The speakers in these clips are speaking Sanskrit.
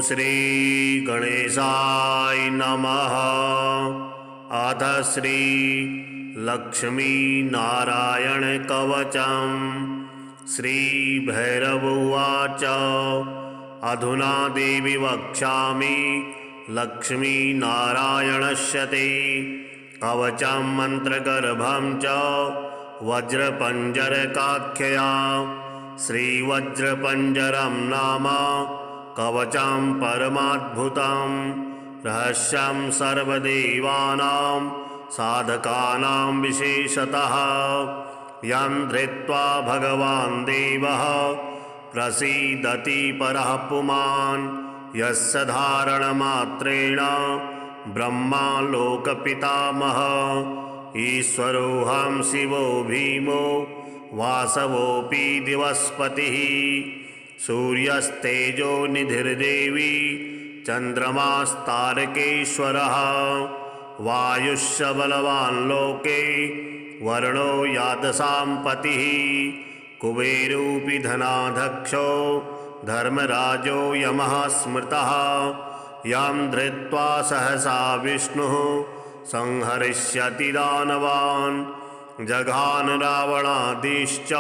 श्री गणेशाय नमः। अथ श्री लक्ष्मी नारायण कवचम्। श्री भैरव उवाच अधुना देवी वक्ष्यामि लक्ष्मी नारायणस्य ते कवचं मन्त्रगर्भं च वज्रपञ्जरकाख्यया। श्रीवज्रपञ्जरं नाम कवचं परमाद्भुतं रहस्यं सर्वदेवानां साधकानां विशेषतः यं धृत्वा भगवान् देवः प्रसीदति परः पुमान्। यस्य धारणमात्रेण ब्रह्मा लोकपितामहः ईश्वरोऽहं शिवो भीमो वासवोऽपि दिवस्पतिः। सूर्यस्तेजो निधिर्देवी चन्द्रमास्तारकेश्वरः वायुश्च बलवान् लोके वरुणो यादसां पतिः। कुबेरोऽपि धनाध्यक्षो धर्मराजो यमः स्मृतः यं धृत्वा सहसा विष्णुः संहरिष्यति दानवान्। जघान रावणादिश्च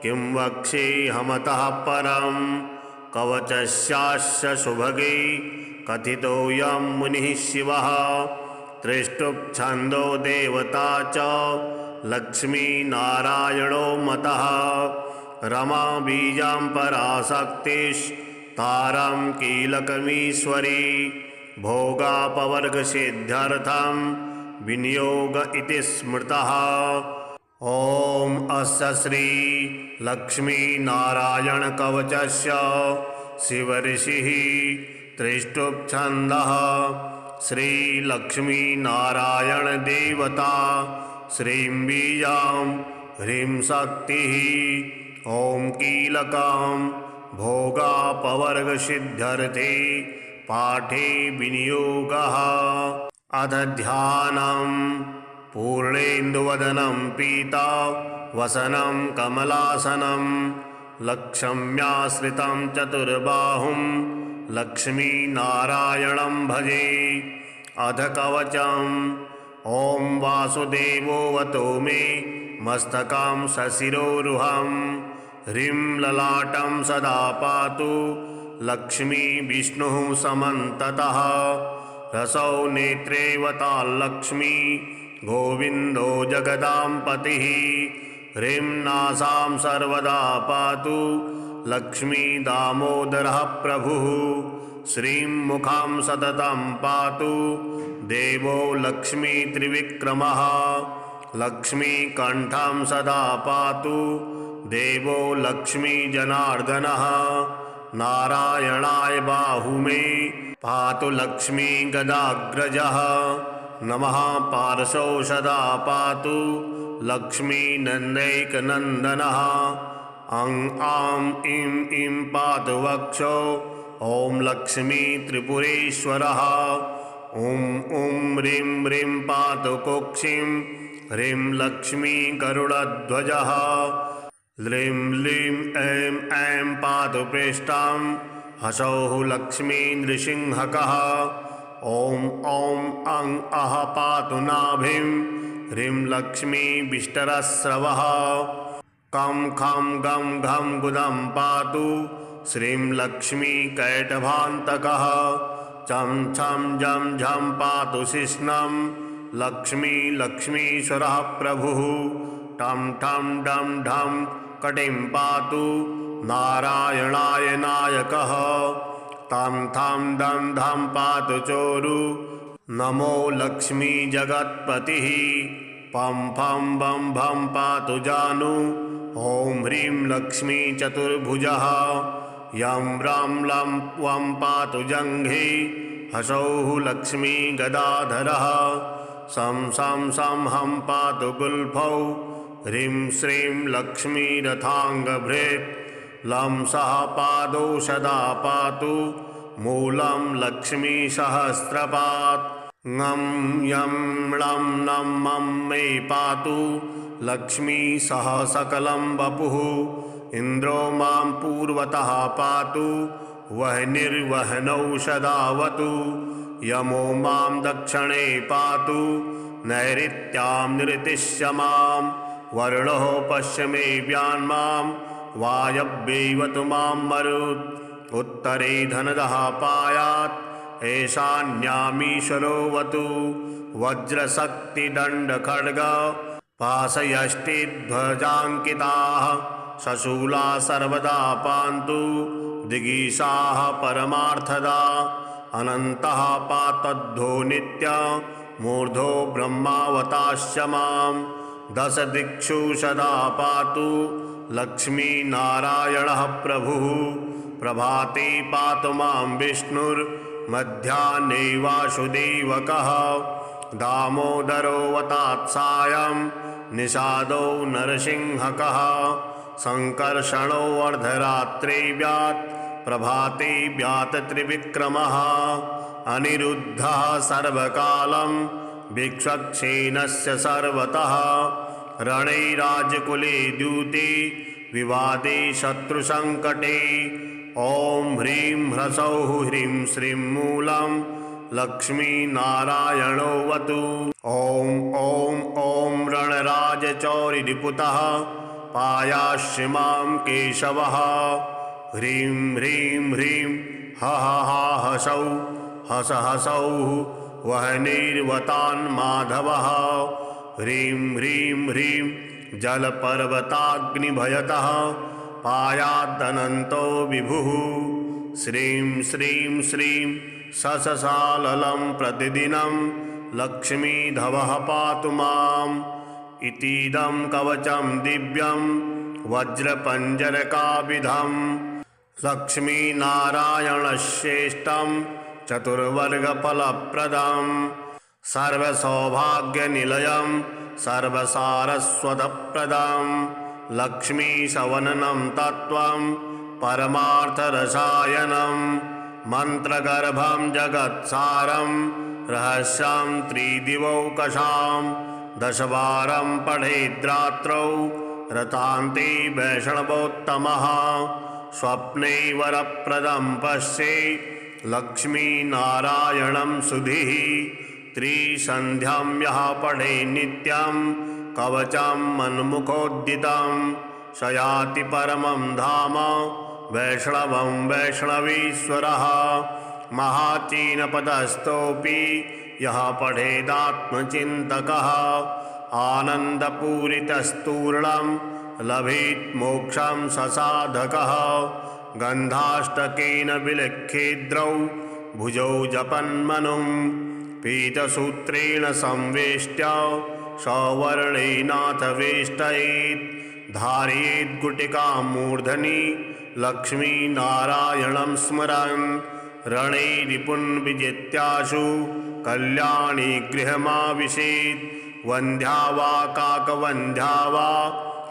किं वक्ष्येऽहमतः परं कवचस्यास्य सुभगे कथितोऽयं मुनिः शिवः। त्रिष्टुप्छन्दो देवता च लक्ष्मीनारायणो मतः रमा बीजां पराशक्तिस्तारां कीलकमीश्वरी भोगापवर्गसिद्ध्यर्थं विनियोग इति स्मृतः। ॐ अस्य श्री लक्ष्मीनारायणकवचस्य शिवऋषिः त्रिष्टुप्छन्दः। श्रीलक्ष्मीनारायणदेवता श्रीं बीजां ह्रीं शक्तिः ॐ कीलकां भोगापवर्गसिद्ध्यर्थे पाठे विनियोगः। अथ ध्यानं पूर्णेन्दुवदनं पीता वसनं कमलासनं लक्ष्म्याश्रितं चतुर्बाहुं लक्ष्मीनारायणं भजे। अथ कवचम् ॐ वासुदेवोऽवतो मे मस्तकं सशिरोरुहं ह्रीं ललाटं सदा पातु लक्ष्मी विष्णुः समन्ततः। रसौ नेत्रे वताल्लक्ष्मी गोविन्दो जगदां पतिः। ह्रीं नासां सर्वदा पातु लक्ष्मी दामोदरः प्रभुः। श्रीं मुखं सततं पातु देवो लक्ष्मी त्रिविक्रमः। लक्ष्मीकण्ठं सदा पातु देवो लक्ष्मी जनार्दनः। नारायणाय बाहुमे पातु लक्ष्मी गदाग्रजः। नमः पार्श्वौ सदा पातु लक्ष्मी नन्दैकनन्दनः। अं आं इं इं पातु वक्षो ॐ लक्ष्मी त्रिपुरेश्वरः। ॐ ॐ ह्रीं ह्रीं पातु कुक्षिं ह्रीं लक्ष्मी गरुडध्वजः। ह्रीं लीं ऐं ऐं पातु पृष्ठं हसौः लक्ष्मी नृसिंहकः। ॐ ॐ अं अः पातु नाभिं ह्रीं लक्ष्मी विष्टरस्रवः। कं खं गं घं गुदं पातु श्रीं लक्ष्मी कैटभान्तकः। चं छं जं झं पातु शिश्नं लक्ष्मी लक्ष्मीश्वरः प्रभुः। टं ठं डं ढं कटिं पातु नारायणाय नायकः। तं थं दं धं पातु चोरु नमो लक्ष्मी जगत्पतिः। पं फं बं भं पातु जानु ॐ ह्रीं लक्ष्मी चतुर्भुजः। यं रां लं वं पातु जङ्घे हसौः लक्ष्मी गदाधरः। सं सं सं हं पातु गुल्फौ ह्रीं श्रीं लक्ष्मी रथाङ्गभृत्। लं सः पादौ सदा पातु मूलं लक्ष्मी सहस्रपात्। ङं यं लं नं मं मे पातु लक्ष्मी सह सकलं वपुः। इन्द्रो मां पूर्वतः पातु वह्निर्वह्नौषधावतु यमो मां दक्षिणे पातु नैऋत्यां निरतिश्य मां वरुणो पश्चिमे व्यान्मां वायव्यैवतु मां मरुत् उत्तरे धनदः पायात् ईशान्यामीश्वरोऽवतु वज्रशक्तिदण्डखड्ग पाशयष्टिध्वजाङ्किताः शशूला सर्वदा पान्तु दिगीषाः परमार्थदा अनन्तः पातद्धो नित्य मूर्धो ब्रह्मावताश्च मां दश दिक्षु सदा पातु लक्ष्मीनारायणः प्रभुः प्रभाते पातु मां विष्णुर्मध्याह्ने वासुदेवकः दामोदरोऽवतात् सायं निषादो नरसिंहकः संकर्षणो अर्धरात्रे व्यात् प्रभाते व्यात् त्रिविक्रमः अनिरुद्धः सर्वकालं भिक्षक्षेणस्य सर्वतः रणे राजकुले द्यूते विवादे शत्रुसङ्कटे ॐ ह्रीं ह्रसौः ह्रीं श्रीं मूलं लक्ष्मीनारायणोऽवतु ॐ ॐ ॐ रणराजचौरिरिपुतः पायास्य मां केशवः ह्रीं ह्रीं ह्रीं हः हसौ हस हसौः वह्निर्वतान् माधवः ह्रीं ह्रीं ह्रीं जलपर्वताग्निभयतः पायादनन्तो विभुः श्रीं श्रीं श्रीं सससाललं प्रतिदिनं लक्ष्मीधवः पातु माम् इतीदं कवचं दिव्यं वज्रपञ्जरकाविधं लक्ष्मीनारायणश्रेष्ठं चतुर्वर्गफलप्रदं सर्वसौभाग्यनिलयं सर्वसारस्वतप्रदं लक्ष्मीशवननं तत्त्वं परमार्थरसायनं मन्त्रगर्भं जगत्सारं रहस्यं त्रिदिवौकशां दशवारं पठेद्रात्रौ रतान्ते वैष्णवोत्तमः स्वप्ने वरप्रदं पश्ये लक्ष्मीनारायणं सुधीः त्रिसन्ध्यां यः पठे नित्यं कवचं मन्मुखोद्दितं स याति परमं धाम वैष्णवं वैष्णवीश्वरः महाचीनपदस्थोऽपि यः पठेदात्मचिन्तकः आनन्दपूरितस्तूर्णं लभेत् मोक्षं ससाधकः गन्धाष्टकेन विलिख्येद्रौ भुजौ जपन्मनुं पीतसूत्रेण संवेष्ट्य सवर्णेनाथ वेष्टयेत् धारयेत् गुटिकां मूर्धनि लक्ष्मीनारायणं स्मरन् रणे रिपुन् विजित्याशु कल्याणी गृहमाविशेत् वन्ध्या वा काकवन्ध्या वा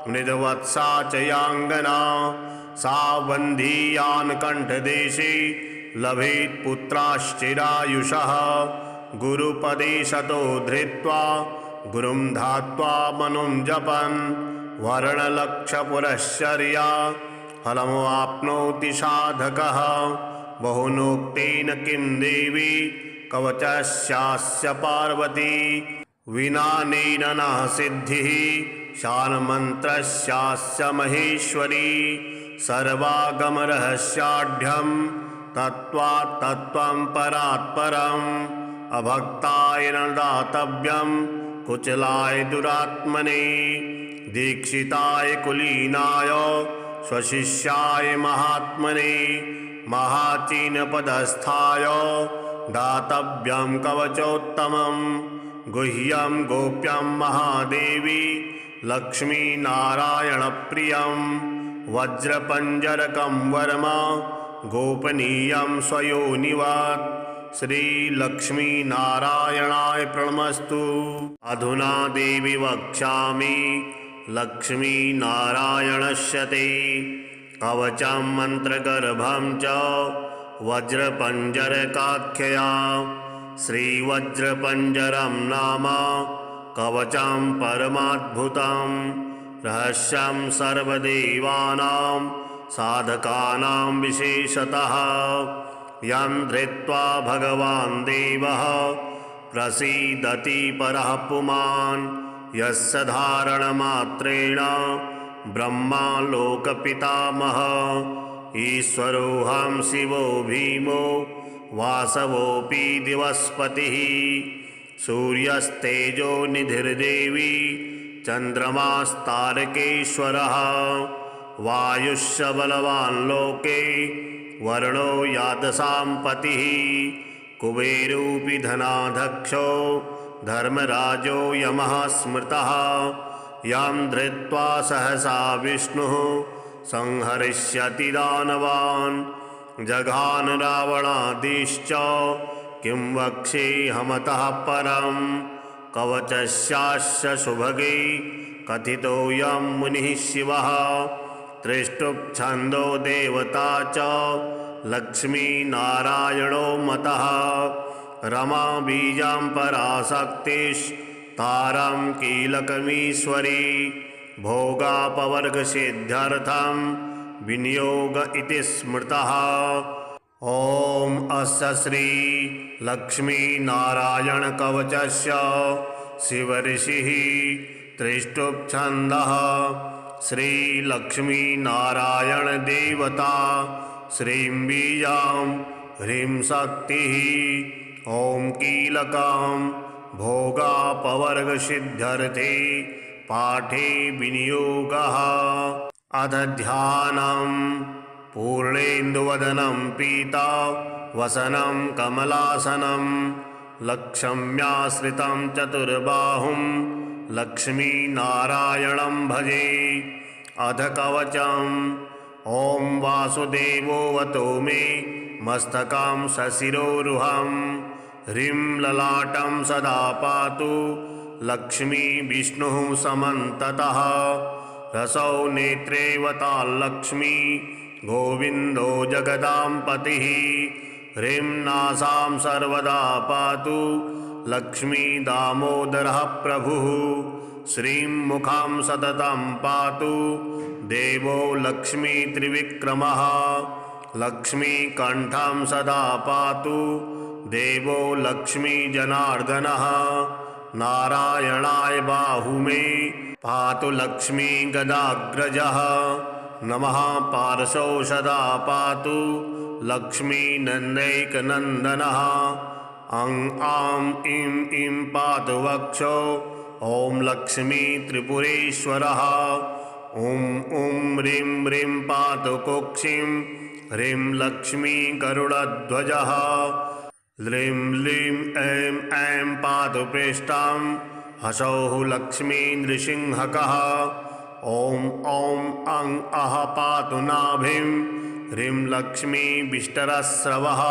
मृदवत्सा च याङ्गना सा वन्धीयान् कण्ठदेशे लभेत् पुत्राश्चिरायुषः गुरुपदे शतो धृत्वा गुरुं धात्वा मनुं जपन् वर्णलक्षपुरश्चर्या फलमवाप्नोति साधकः बहुनोक्तेन किं देवी कवचस्यास्य पार्वती विनानेन न सिद्धिः शान्मन्त्रस्यास्य महेश्वरी सर्वागमरहस्याढ्यं तत्त्वात् तत्त्वं परात् परम् अभक्ताय न दातव्यं कुचलाय दुरात्मने दीक्षिताय कुलीनाय स्वशिष्याय महात्मने महाचीनपदस्थाय दातव्यं कवचोत्तमं गुह्यं गोप्यं महादेवी लक्ष्मीनारायणप्रियं वज्रपञ्जरकं वर्म गोपनीयं स्वयोनिवत् श्रीलक्ष्मीनारायणाय प्रणमस्तु। अधुना देवी वक्ष्यामि लक्ष्मीनारायणस्य ते कवचं मन्त्रगर्भं च वज्रपञ्जरकाख्यया श्रीवज्रपञ्जरं नाम कवचं परमाद्भुतं रहस्यं सर्वदेवानां साधकानां विशेषतः यं धृत्वा भगवान् देवः प्रसीदति परः पुमान् यस्य धारणमात्रेण ब्रह्मा लोकपितामहः ईश्वरोऽहं शिवो भीमो वासवोऽपि दिवस्पतिः सूर्यस्तेजो निधिर्देवी चन्द्रमास्तारकेश्वरः वायुश्च बलवान् लोके वरुणो यादसां पतिः कुबेरोऽपि धनाध्यक्षो धर्मराजो यमः स्मृतः यं धृत्वा सहसा विष्णुः संहरिष्यति दानवान् जघान रावणादिश्च किं वक्ष्येऽहमतः परं कवचस्यास्य सुभगे कथितोऽयं मुनिः शिवः त्रिष्टुप्छन्दो देवता च लक्ष्मीनारायणो मतः रमा बीजां पराशक्तिस्तारां कीलकमीश्वरी भोगापवर्गसिद्ध्यर्थं विनियोग इति स्मृतः। ॐ अस्य श्री लक्ष्मीनारायणकवचस्य शिवऋषिः त्रिष्टुप्छन्दः श्रीलक्ष्मीनारायणदेवता श्रीं बीजां ह्रीं शक्तिः ॐ कीलकां भोगापवर्गसिद्ध्यर्थे पाठे विनियोगः। अथ ध्यानं पूर्णेन्दुवदनं पीता वसनं कमलासनं लक्ष्म्याश्रितं चतुर्बाहुं लक्ष्मीनारायणं भजे। अथ कवचम् ॐ वासुदेवोऽवतो मे मस्तकं सशिरोरुहं ह्रीं ललाटं सदा पातु लक्ष्मी विष्णुः समन्ततः रसौ नेत्रेवताल्लक्ष्मी गोविन्दो जगदां पतिः ह्रीं नासां सर्वदा पातु लक्ष्मी दामोदरः प्रभुः श्रीं मुखां सततं पातु देवो लक्ष्मी त्रिविक्रमः लक्ष्मीकण्ठं सदा पातु देवो लक्ष्मी जनार्दनः नारायणाय बाहुमे पातु लक्ष्मी गदाग्रजः नमः पार्श्वौ सदा पातु लक्ष्मी नन्दैकनन्दनः अं आं इं इं पातु वक्षो ॐ लक्ष्मी त्रिपुरेश्वरः ॐ ॐ ह्रीं ह्रीं पातु कुक्षिं ह्रीं लक्ष्मी गरुडध्वजः ह्रीं लीं ऐं ऐं पातु पृष्ठां हसौः लक्ष्मी नृसिंहकः ॐ ॐ अं अः पातु नाभिं ह्रीं लक्ष्मी विष्टरस्रवः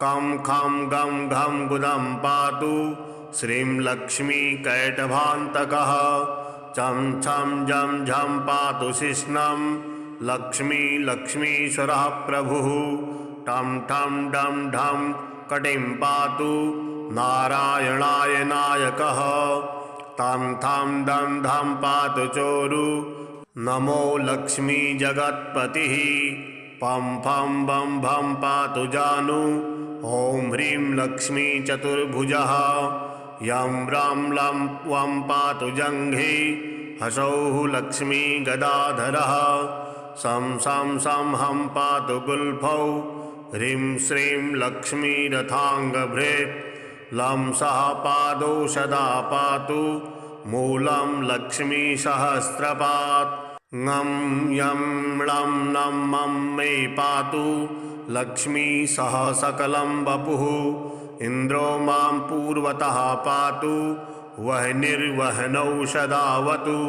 कं खं गं घं गुदं पातु श्रीं लक्ष्मी कैटभान्तकः चं छं जं झं पातु शिश्नं लक्ष्मी लक्ष्मीश्वरः प्रभुः टं ठं डं ढं कटिं पातु नारायणाय नायकः तं थं दं धं पातु चोरु नमो लक्ष्मी जगत्पतिः पं फं बं भं पातु जानु ॐ ह्रीं लक्ष्मी चतुर्भुजः यं रां लं वं पातु जङ्घे हसौः लक्ष्मी गदाधरः सं सं सं हं पातु गुल्फौ ह्रीं श्रीं लक्ष्मी रथाङ्गभृत् लं सः पादौ सदा पातु मूलं लक्ष्मी सहस्रपात् ङं यं लं नं मं मे पातु लक्ष्मी सह सकलं वपुः इन्द्रो मां पूर्वतः पातु वह्निर्वह्नौ सदावतु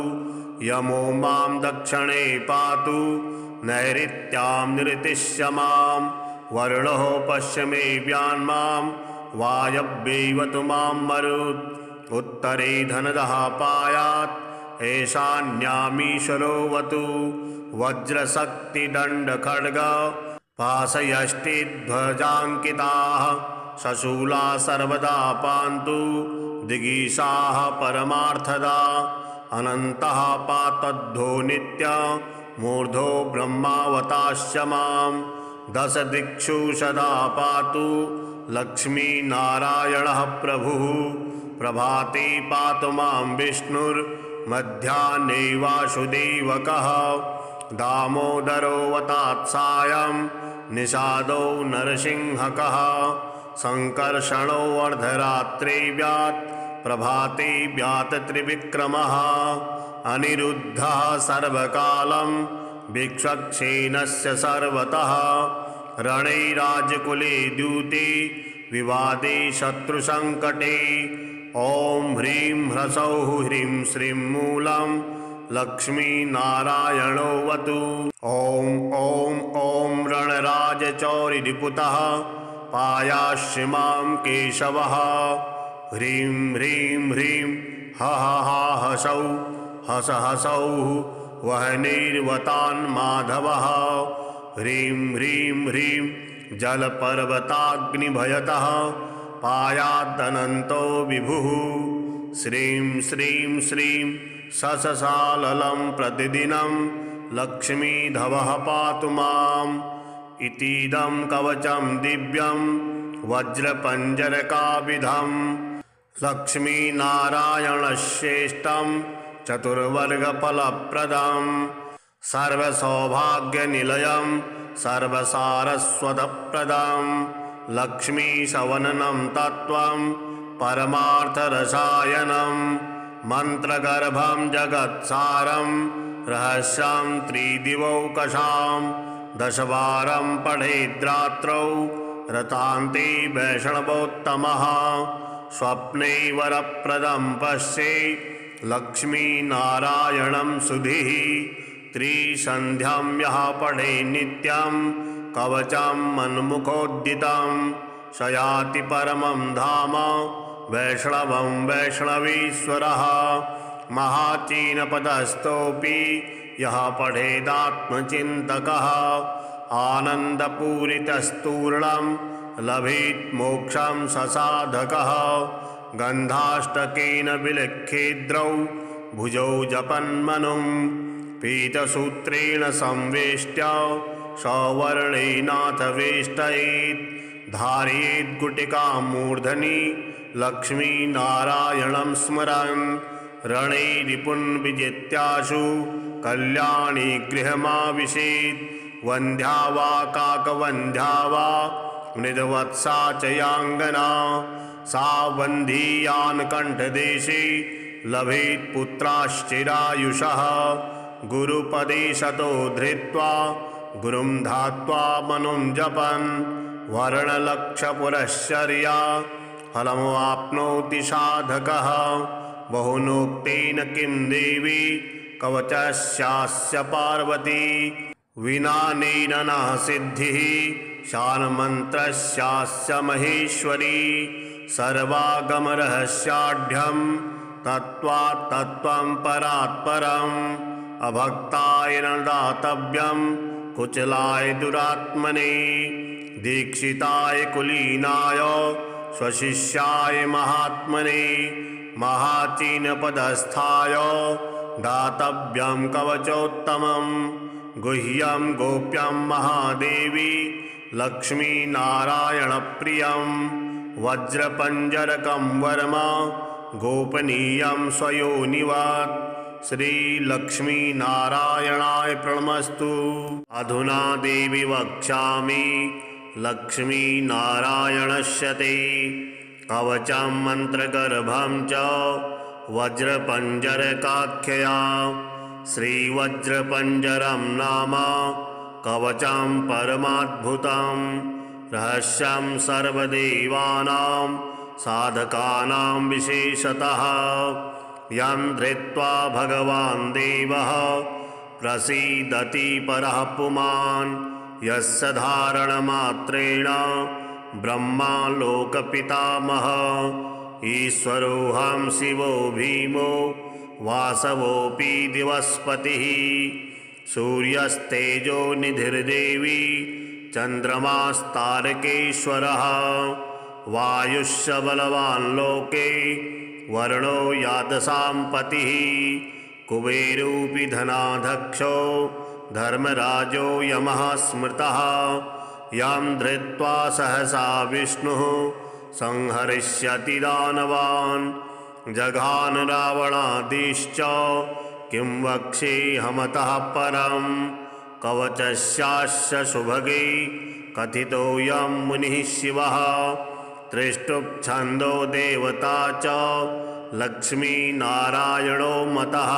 यमो मां दक्षिणे पातु नैऋत्यां निरतिश्य मां वरुणः पश्चिमे व्यान्मां वायव्यैवतु मां मरुत् उत्तरे धनदः पायात् ईशान्यामीश्वरोऽवतु वज्रशक्तिदण्डखड्ग पाशयष्टिध्वजाङ्किताः शशूला सर्वदा पान्तु दिगीषाः परमार्थदा अनन्तः पातद्धो नित्य मूर्धो ब्रह्मावताश्च मां दश दिक्षु सदा पातु लक्ष्मीनारायणः प्रभुः। प्रभाते पातु मां विष्णुर्मध्याह्ने वासुदेवकः दामोदरोऽवतात् सायं निषादो नरसिंहकः संकर्षणो अर्धरात्रे व्यात् प्रभाते व्यात् त्रिविक्रमः अनिरुद्धः सर्वकालं भिक्षक्षेणस्य सर्वतः रणे राजकुले द्यूते विवादे शत्रुसंकटे ॐ ह्रीं ह्रसौः ह्रीं श्रीं मूलं लक्ष्मीनारायणोऽवतु। ॐ ॐ ॐ रणराजचौरिरिपुतः पायास्य मां केशवः ह्रीं ह्रीं ह्रीं हसौ हस हसौः वह्निर्वतान् माधवः ह्रीं ह्रीं ह्रीं जलपर्वताग्निभयतः पायादनन्तो विभुः श्रीं श्रीं श्रीं सससाललं प्रतिदिनं लक्ष्मीधवः पातु माम्। इतीदं कवचं दिव्यं वज्रपञ्जरकाविधं लक्ष्मीनारायणश्रेष्ठं चतुर्वर्गफलप्रदं सर्वसौभाग्यनिलयं सर्वसारस्वतप्रदं लक्ष्मीशवननं तत्त्वं परमार्थरसायनं मन्त्रगर्भं जगत्सारं रहस्यं त्रिदिवौकशां दशवारं पठेद्रात्रौ रतान्ते वैष्णवोत्तमः स्वप्ने वरप्रदं पश्ये लक्ष्मीनारायणं सुधीः त्रिसन्ध्यां यः पठे नित्यं कवचं मन्मुखोद्दितं स याति परमं धाम वैष्णवं वैष्णवीश्वरः महाचीनपदस्थोऽपि यः पठेदात्मचिन्तकः आनन्दपूरितस्तूर्णं लभेत् मोक्षं ससाधकः गन्धाष्टकेन विलिख्येद्रौ भुजौ जपन्मनुं पीतसूत्रेण संवेष्ट्य सवर्णेनाथ वेष्टयेत् धारयेत् गुटिकां मूर्धनि लक्ष्मीनारायणं स्मरन् रणे रिपुन् विजित्याशु कल्याणी गृहमाविशेत् वन्ध्या वा काकवन्ध्या वा मृदवत्सा च याङ्गना सा वन्धीयान् कण्ठदेशे लभेत् पुत्राश्चिरायुषः गुरुपदे शतो धृत्वा गुरुं धात्वा मनुं जपन् वर्णलक्षपुरश्चर्या फलमवाप्नोति साधकः बहुनोक्तेन किं देवी कवचस्यास्य पार्वती विनानेन न सिद्धिः शान्मन्त्रस्यास्य महेश्वरी सर्वागमरहस्याढ्यं तत्त्वात् तत्त्वं परात् परम् अभक्ताय न दातव्यं कुचलाय दुरात्मने दीक्षिताय कुलीनाय स्वशिष्याय महात्मने महाचीनपदस्थाय दातव्यं कवचोत्तमं गुह्यं गोप्यं महादेवी लक्ष्मीनारायणप्रियं वज्रपञ्जरकं वर्म गोपनीयं स्वयोनिवत् श्रीलक्ष्मीनारायणाय प्रणमस्तु। अधुना देवी वक्ष्यामि लक्ष्मीनारायणस्य ते कवचं मन्त्रगर्भं च वज्रपञ्जरकाख्यया श्रीवज्रपञ्जरं नाम कवचं परमाद्भुतं रहस्यं सर्वदेवानां साधकानां विशेषतः यं धृत्वा भगवान् देवः प्रसीदति परः पुमान् यस्य धारणमात्रेण ब्रह्मा लोकपितामहः ईश्वरोऽहं शिवो भीमो वासवोऽपि दिवस्पतिः सूर्यस्तेजो निधिर्देवी चन्द्रमास्तारकेश्वरः वायुश्च बलवान् लोके वर्णो यादसां पतिः कुबेरोऽपि धनाध्यक्षो धर्मराजो यमः स्मृतः यं धृत्वा सहसा विष्णुः संहरिष्यति दानवान् जघान रावणादिश्च किं वक्ष्येऽहमतः परं कवचस्यास्य सुभगे कथितोऽयं मुनिः शिवः त्रिष्टुप्छन्दो देवता च लक्ष्मीनारायणो मतः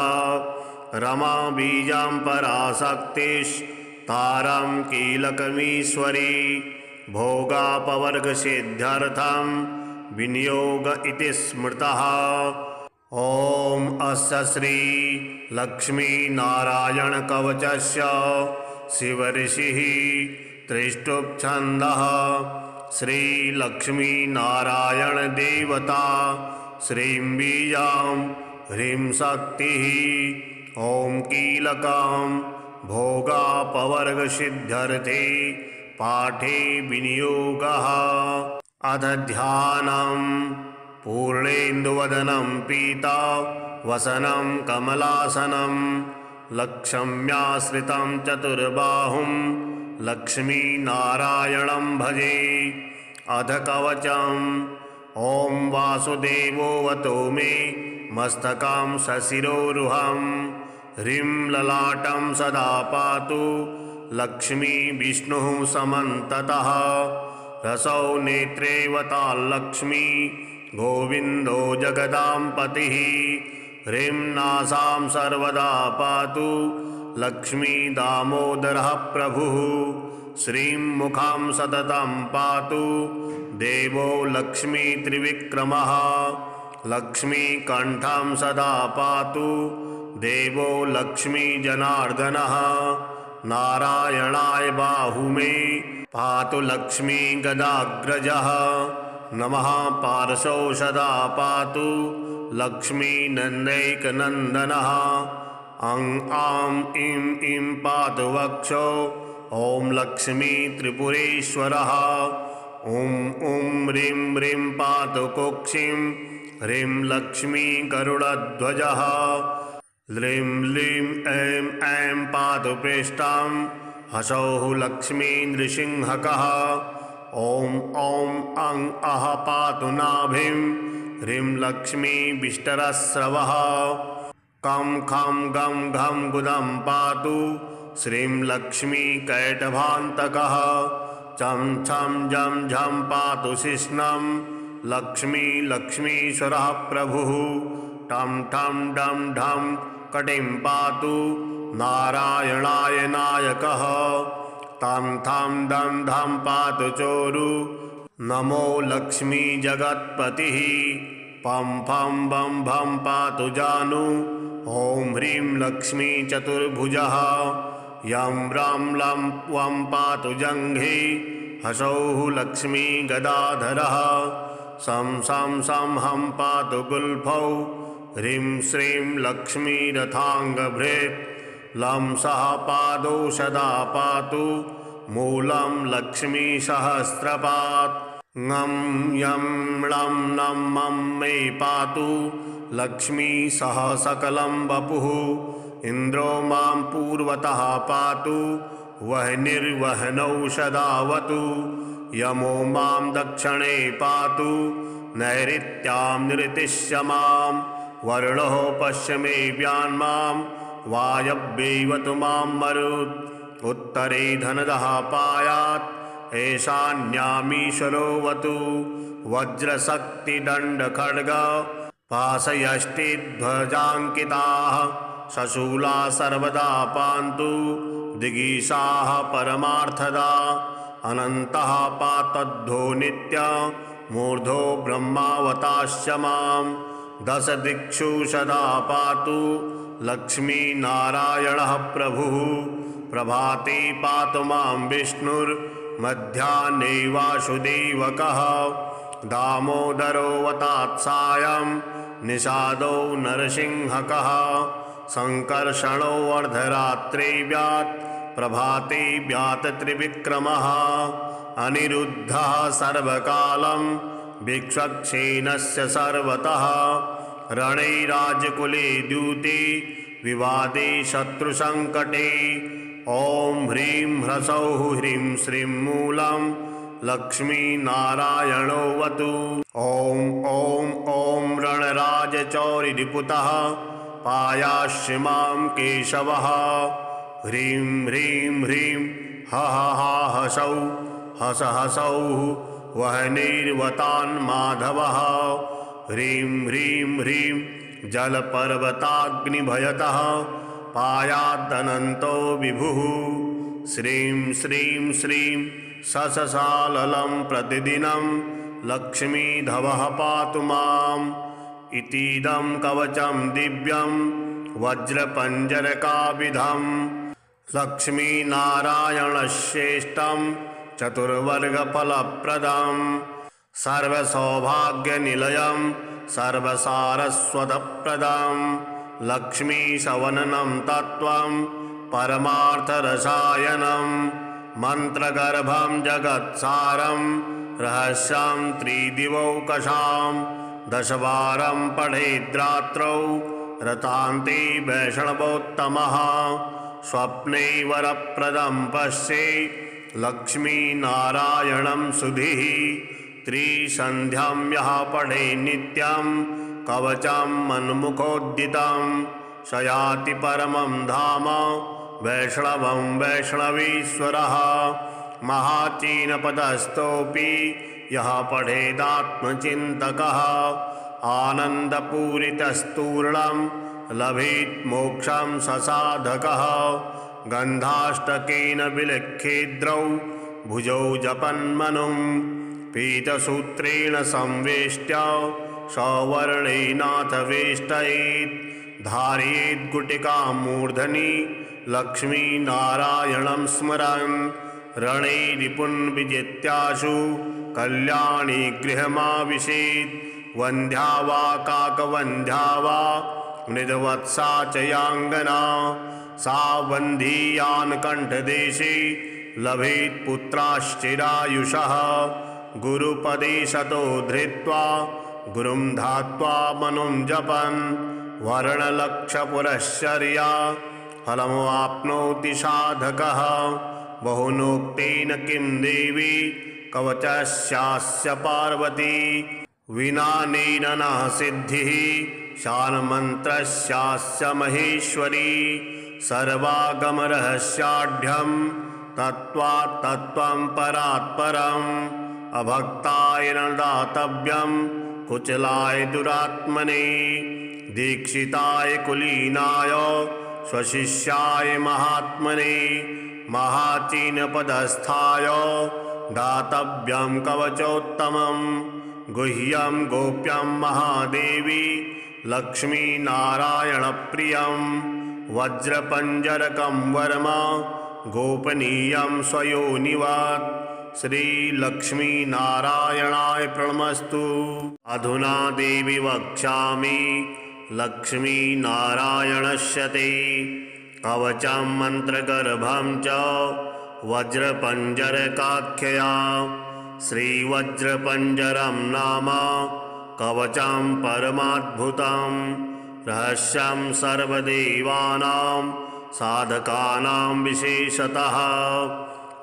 रमा बीजां पराशक्तिस्तारां कीलकमीश्वरी भोगापवर्गसिद्ध्यर्थं विनियोग इति स्मृतः। ॐ अस्य श्री लक्ष्मीनारायणकवचस्य शिवऋषिः त्रिष्टुप्छन्दः श्रीलक्ष्मीनारायणदेवता श्रीं बीजां ह्रीं शक्तिः ॐ कीलकां भोगापवर्गसिद्ध्यर्थे पाठे विनियोगः। अथ ध्यानं पूर्णेन्दुवदनं पीता वसनं कमलासनं लक्ष्म्याश्रितं चतुर्बाहुं लक्ष्मीनारायणं भजे। अथ कवचम् ॐ वासुदेवोऽवतो मे मस्तकं सशिरोरुहं ह्रीं ललाटं सदा पातु लक्ष्मी विष्णुः समन्ततः रसौ नेत्रेवताल्लक्ष्मी गोविन्दो जगदां पतिः ह्रीं नासां सर्वदा पातु लक्ष्मी दामोदरः प्रभुः श्रीं मुखां सततं पातु देवो लक्ष्मी त्रिविक्रमः लक्ष्मीकण्ठं सदा पातु देवो लक्ष्मी जनार्दनः नारायणाय बाहुमे पातु लक्ष्मी गदाग्रजः नमः पार्श्वौ सदा पातु लक्ष्मी नन्दैकनन्दनः अं आं इं इं पातु वक्षो ॐ लक्ष्मी त्रिपुरेश्वरः ॐ ॐ ह्रीं ह्रीं पातु कुक्षिं ह्रीं लक्ष्मी गरुडध्वजः ह्रीं लीं ऐं ऐं पातु पृष्ठां हसौः लक्ष्मी नृसिंहकः ॐ ॐ अं अः पातु नाभिं ह्रीं लक्ष्मी विष्टरस्रवः कं खं गं घं गुदं पातु श्रीं लक्ष्मी कैटभान्तकः चं छं जं झं पातु शिश्नं लक्ष्मी लक्ष्मीश्वरः प्रभुः टं ठं डं ढं कटिं पातु नारायणाय नायकः तं थं दं धं पातु चोरु नमो लक्ष्मी जगत्पतिः पं फं बं भं पातु जानु ॐ ह्रीं लक्ष्मी चतुर्भुजः यं रं लं वं पातु जङ्घे हसौः लक्ष्मी गदाधरः सं सं सं हं पातु गुल्फौ ह्रीं श्रीं लक्ष्मी रथाङ्गभृत् लं सः पादौ सदा पातु मूलं लक्ष्मी सहस्रपात् ङं यं लं नं मं मे पातु लक्ष्मी सह सकलं वपुः इन्द्रो मां पूर्वतः पातु वह्निर्वह्नौ सदावतु यमो मां दक्षिणे पातु नैऋत्यां निरतिश्य मां वरुणो पश्चिमे व्यान्मां वायव्यैवतु मां मरुत् उत्तरे धनदः पायात् ईशान्यामीश्वरोऽवतु वज्रशक्तिदण्डखड्ग पाशयष्टिध्वजाङ्किताः शशूला सर्वदा पान्तु दिगीषाः परमार्थदा अनन्तः पातद्धो नित्य मूर्धो ब्रह्मावताश्च मां दश दिक्षु सदा पातु लक्ष्मीनारायणः प्रभुः प्रभाते पातु मां विष्णुर्मध्याह्ने वासुदेवकः दामोदरो वतात्सायं निषादो नरसिंहकः संकर्षणो अर्धरात्रे व्यात् प्रभाते व्यात् त्रिविक्रमः अनिरुद्धः सर्वकालं भिक्षक्षेणस्य सर्वतः रणे राजकुले द्यूते विवादे शत्रुसङ्कटे ॐ ह्रीं ह्रसौः ह्रीं श्रीं मूलं लक्ष्मीनारायणोऽवतु। ॐ ॐ ॐ रणराजचौरिरिपुतः पायास्य मां केशवः। ह्रीं ह्रीं ह्रीं हसौ हस हसौः वह्निर्वतान् माधवः। ह्रीं ह्रीं ह्रीं जलपर्वताग्निभयतः पायादनन्तो विभुः। श्रीं श्रीं श्रीं सससाललं प्रतिदिनं लक्ष्मीधवः पातु माम्। इतीदं कवचं दिव्यं वज्रपञ्जरकाविधं लक्ष्मीनारायणश्रेष्ठं चतुर्वर्गफलप्रदं सर्वसौभाग्यनिलयं सर्वसारस्वतप्रदं लक्ष्मीशवननं तत्त्वं परमार्थरसायनं मन्त्रगर्भं जगत्सारं रहस्यं त्रिदिवौकशां दशवारं पठेद्रात्रौ रतान्ते वैष्णवोत्तमः। स्वप्ने वरप्रदं पश्ये लक्ष्मीनारायणं सुधीः। त्रिसन्ध्यां यः पठे नित्यं कवचं मन्मुखोद्दितं शयाति परमं धाम वैष्णवं वैष्णवीश्वरः। महाचीनपदस्थोऽपि यः पठेदात्मचिन्तकः आनन्दपूरितस्तूर्णं लभेत् मोक्षं ससाधकः। गन्धाष्टकेन विलिख्येद्रौ भुजौ जपन्मनुं पीतसूत्रेण संवेष्ट्य सवर्णेनाथ वेष्टयेत्। धारयेत् गुटिकां मूर्धनि लक्ष्मीनारायणं स्मरन् रणे रिपुन् विजित्याशु कल्याणी गृहमाविशेत्। वन्ध्या वा काकवन्ध्या वा मृदवत्सा च याङ्गना सा वन्धीयान् कण्ठदेशे लभेत् पुत्राश्चिरायुषः। गुरुपदे शतो धृत्वा गुरुं धात्वा मनुं जपन् वर्णलक्षपुरश्चर्या फलमवाप्नोति साधकः। बहुनोक्तेन किं देवी कवचस्यास्य पार्वती विनानेन न सिद्धिः शान्मन्त्रस्यास्य महेश्वरी। सर्वागमरहस्याढ्यं तत्त्वात् तत्त्वं परात् परम् अभक्ताय न दातव्यं कुचलाय दुरात्मने दीक्षिताय कुलीनाय स्वशिष्याय महात्मने महाचीनपदस्थाय दातव्यं कवचोत्तमं गुह्यं गोप्यं महादेवी लक्ष्मीनारायणप्रियं वज्रपञ्जरकं वर्म गोपनीयं स्वयोनिवत्। श्रीलक्ष्मीनारायणाय प्रणमस्तु। अधुना देवी वक्ष्यामि लक्ष्मीनारायणस्य ते कवचं मन्त्रगर्भं च वज्रपञ्जरकाख्यया। श्रीवज्रपञ्जरं नाम कवचं परमाद्भुतं रहस्यं सर्वदेवानां साधकानां विशेषतः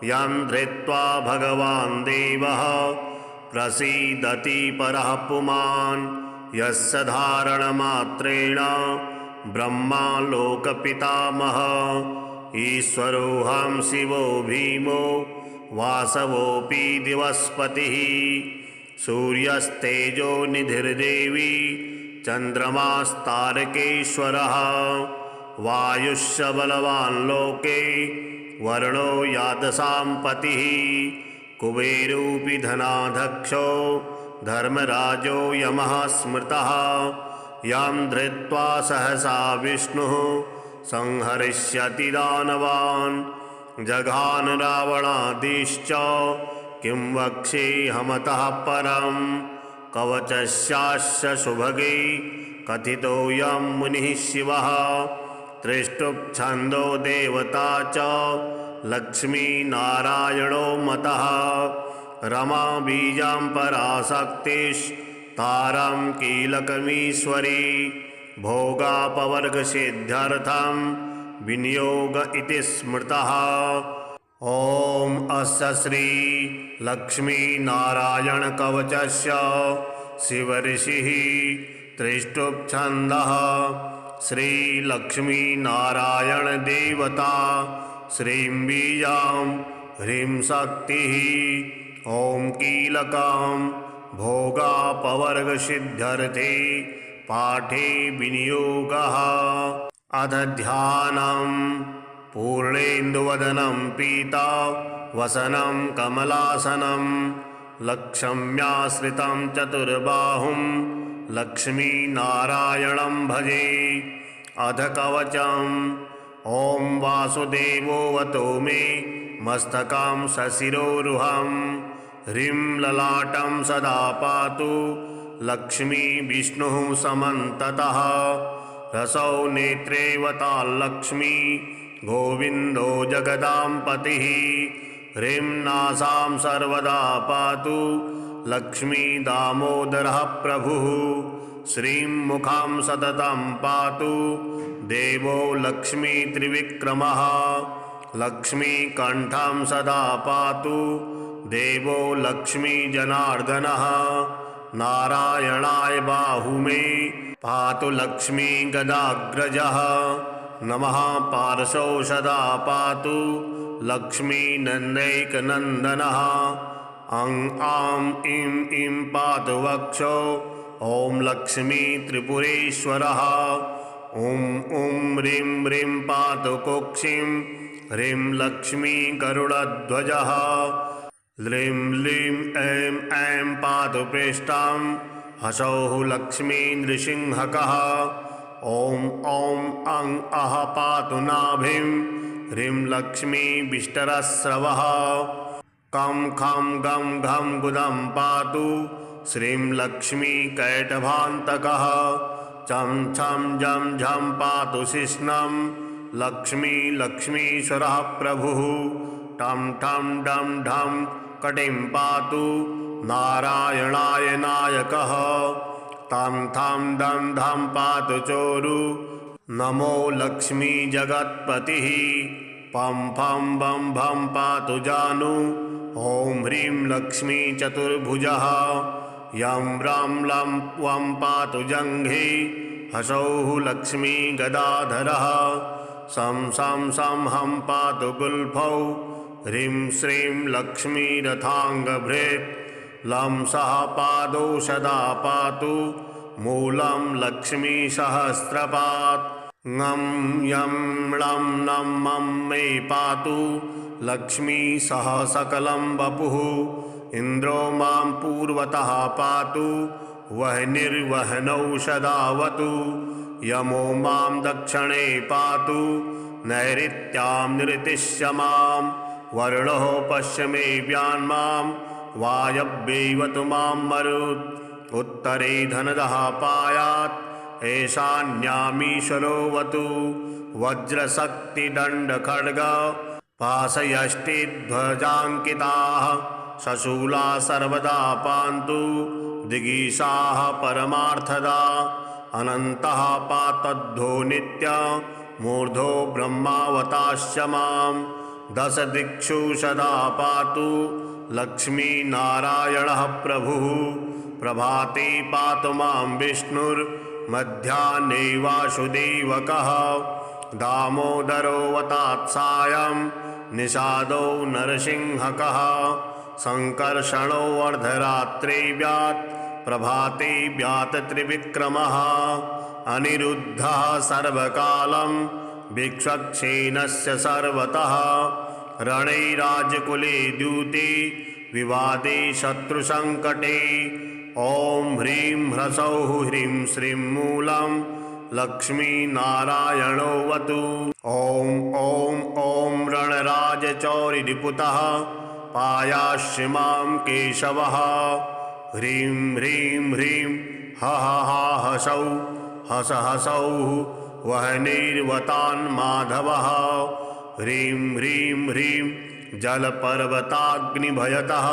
यं धृत्वा भगवान् देवः प्रसीदति परः पुमान्। यस्य धारणमात्रेण ब्रह्मा लोकपितामहः ईश्वरोऽहं शिवो भीमो वासवोऽपि दिवस्पतिः। सूर्यस्तेजो निधिर्देवी चन्द्रमास्तारकेश्वरः वायुश्च बलवान् लोके वर्णो यादसां पतिः। कुबेरोऽपि धनाध्यक्षो धर्मराजो यमः स्मृतः यं धृत्वा सहसा विष्णुः संहरिष्यति दानवान्। जघान रावणादिश्च किं वक्ष्येऽहमतः परं कवचस्यास्य सुभगे कथितोऽयं मुनिः शिवः। त्रिष्टुप्छन्दो देवता च लक्ष्मीनारायणो मतः रमा बीजां पराशक्तिस्तारां कीलकमीश्वरी भोगापवर्गसिद्ध्यर्थं विनियोग इति स्मृतः। ॐ अस्य श्री लक्ष्मी नारायण कवचस्य शिवऋषिः त्रिष्टुप् छन्दः श्री लक्ष्मी नारायण देवता श्रीं बीजां ह्रीं शक्तिः ॐ कीलकं भोगापवर्गसिद्ध्यर्थे पाठे विनियोगः। अथ ध्यानं पूर्णेन्दुवदनं पीता वसनं कमलासनं लक्ष्म्याश्रितं चतुर्बाहुं लक्ष्मीनारायणं भजे। अथ कवचम् ॐ वासुदेवोऽवतो मे मस्तकं सशिरोरुहं ह्रीं ललाटं सदा पातु लक्ष्मी विष्णुः समन्ततः रसौ नेत्रेवताल्लक्ष्मी गोविन्दो जगदाम्पतिः ह्रीं नासां सर्वदा पातु लक्ष्मी दामोदरः प्रभुः श्रीं मुखं सततं पातु देवो लक्ष्मी त्रिविक्रमः लक्ष्मी कंठं सदा पातु देवो लक्ष्मी जनार्दनः नारायणाय बाहुमे पातु लक्ष्मी गदाग्रजः नमः पार्श्वौ सदा पातु लक्ष्मी नन्दैकनन्दनः अं आं इं इं पातु वक्षो ॐ लक्ष्मी त्रिपुरेश्वरः ॐ ॐ ह्रीं ह्रीं पातु कुक्षिं ह्रीं लक्ष्मी गरुडध्वजः ह्रीं लीं ऐं ऐं पातु पृष्ठां हसौः लक्ष्मी नृसिंहकः ॐ ॐ अं अः पातु नाभिं ह्रीं लक्ष्मी विष्टरस्रवः कं खं गं घं गुदं पातु श्रीं लक्ष्मी कैटभान्तकः चं छं जं झं पातु शिश्नं लक्ष्मी लक्ष्मीश्वरः प्रभुः टं ठं डं ढं कटिं पातु नारायणाय नायकः तं थं दं धं पातु चोरु नमो लक्ष्मी जगत्पतिः पं फं बं भं पातु जानु ॐ ह्रीं लक्ष्मी चतुर्भुजः यं रं लं वं पातु जङ्घे हसौः लक्ष्मी गदाधरः सं सं सं हं पातु गुल्फौ ह्रीं श्रीं लक्ष्मी रथाङ्गभृत् लं सः पादौ सदा पातु मूलं लक्ष्मी सहस्रपात् ङं यं लं नं मं मे पातु लक्ष्मी सह सकलं वपुः इन्द्रो मां पूर्वतः पातु वह्निर्वह्नौ सदावतु यमो मां दक्षिणे पातु नैऋत्यां निरतिश्य मां वरुणः पश्चिमे व्यान्मां वायव्यैवतु मां मरुत् उत्तरे धनदः पायात् ईशान्यामीश्वरोऽवतु वज्रशक्तिदण्डखड्ग पाशयष्टिध्वजाङ्किताः शशूला सर्वदा पान्तु दिगीषाः परमार्थदा अनन्तः पातद्धो नित्य मूर्धो ब्रह्मावताश्च मां दश दिक्षु सदा पातु लक्ष्मीनारायणः प्रभुः प्रभाते पातु मां विष्णुर्मध्याह्ने वासुदेवकः दामोदरोऽवतात्सायं निषादो नरसिंहकः संकर्षणो अर्धरात्रे व्यात् प्रभाते व्यात् त्रिविक्रमः अनिरुद्धः सर्वकालं भिक्षक्षेणस्य सर्वतः रणे राजकुले द्यूते विवादे शत्रुसङ्कटे ॐ ह्रीं ह्रसौः ह्रीं श्रीं मूलं लक्ष्मीनारायणोऽवतु ॐ ॐ ॐ रणराजचौरिरिपुतः पायास्य मां केशवः ह्रीं ह्रीं ह्रीं हः हसौ हस हसौः वह्निर्वतान्माधवः ह्रीं ह्रीं ह्रीं जलपर्वताग्निभयतः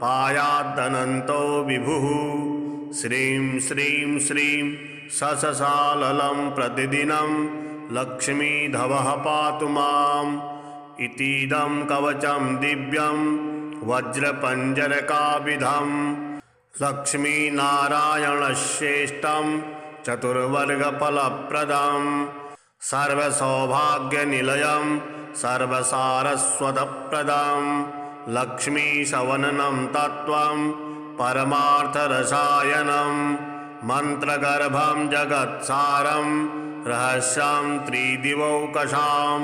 पायादनन्तो विभुः श्रीं श्रीं श्रीं सससाललं प्रतिदिनं लक्ष्मीधवः पातु माम्। इतीदं कवचं दिव्यं वज्रपञ्जरकाविधम् लक्ष्मीनारायणश्रेष्ठं चतुर्वर्गफलप्रदं सर्वसौभाग्यनिलयं सर्वसारस्वतप्रदं लक्ष्मीशवननं तत्त्वं परमार्थरसायनं मन्त्रगर्भं जगत्सारं रहस्यं त्रिदिवौकशां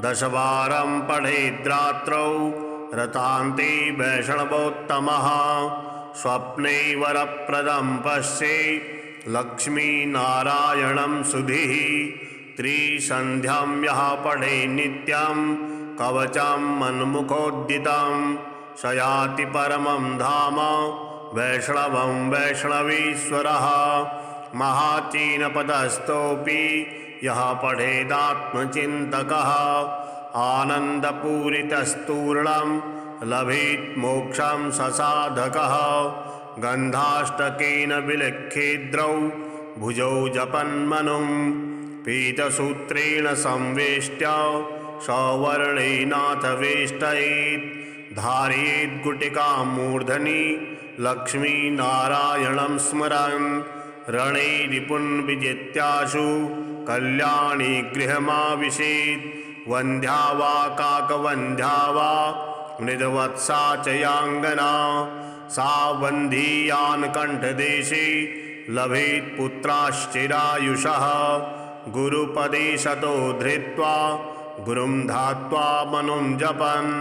दशवारं पठेद्रात्रौ रतान्ते वैष्णवोत्तमः स्वप्ने वरप्रदं पश्ये लक्ष्मीनारायणं सुधीः त्रिसन्ध्यां यः पठे नित्यं कवचं मन्मुखोद्दितं स याति परमं धाम वैष्णवं वैष्णवीश्वरः महाचीनपदस्थोऽपि यः पठेदात्मचिन्तकः आनन्दपूरितस्तूर्णं लभेत् मोक्षं ससाधकः गन्धाष्टकेन विलिख्येद्रौ भुजौ जपन्मनुं पीतसूत्रेण संवेष्ट्य सवर्णेनाथ वेष्टयेत् धारयेत् गुटिकां मूर्धनि लक्ष्मीनारायणं स्मरन् रणे रिपुन् विजित्याशु कल्याणी गृहमाविशेत् वन्ध्या वा काकवन्ध्या वा मृदवत्सा च याङ्गना सा वन्धीयान् कण्ठदेशे लभेत् पुत्राश्चिरायुषः गुरुपदे शतो धृत्वा गुरुं धात्वा मनुं जपन्